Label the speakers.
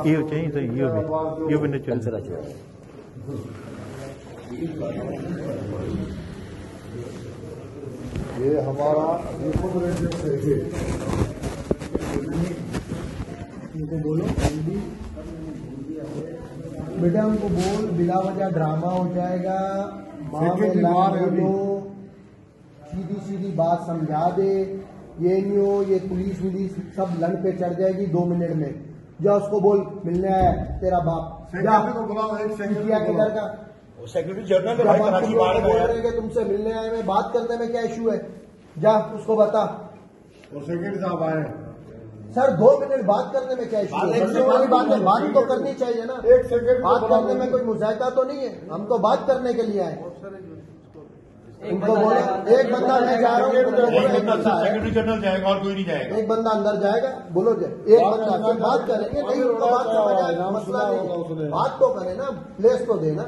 Speaker 1: Iyo चाहिए तो iyo भी नहीं चाहिए।
Speaker 2: ये हमारा बोलो बेटा, उनको बोल बिला वजह ड्रामा हो जाएगा, सीधी सीधी बात समझा दे। ये नहीं हो ये पुलिस वुलिस सब लंड पे चढ़ जाएगी 2 मिनट में। जा उसको बोल मिलने आया तेरा बाप, जा को बुलाओ। एक किधर का
Speaker 3: सेक्रेटरी जनरल है कराची बाहर
Speaker 2: बोल रहे हैं तुमसे मिलने आए में बात करने में क्या इशू है, जा उसको बता।
Speaker 3: और सेक्रेटरी साहब आए
Speaker 2: सर 2 मिनट बात करने में क्या इशू है? बात तो करनी चाहिए ना।
Speaker 3: एक सेकंड
Speaker 2: बात करने में कोई मुजाहिदा तो नहीं है, हम तो बात करने के लिए आए। उनको बोलो एक बंदा मैं जा रहा हूँ,
Speaker 3: सेक्रेटरी जनरल जाएगा और कोई नहीं जाएगा।
Speaker 2: एक बंदा अंदर जाएगा, बोलो एक बंदा से बात करेंगे। नहीं उनको बात समझ आएगा, मसला नहीं, बात तो करे ना, प्लेस तो देना।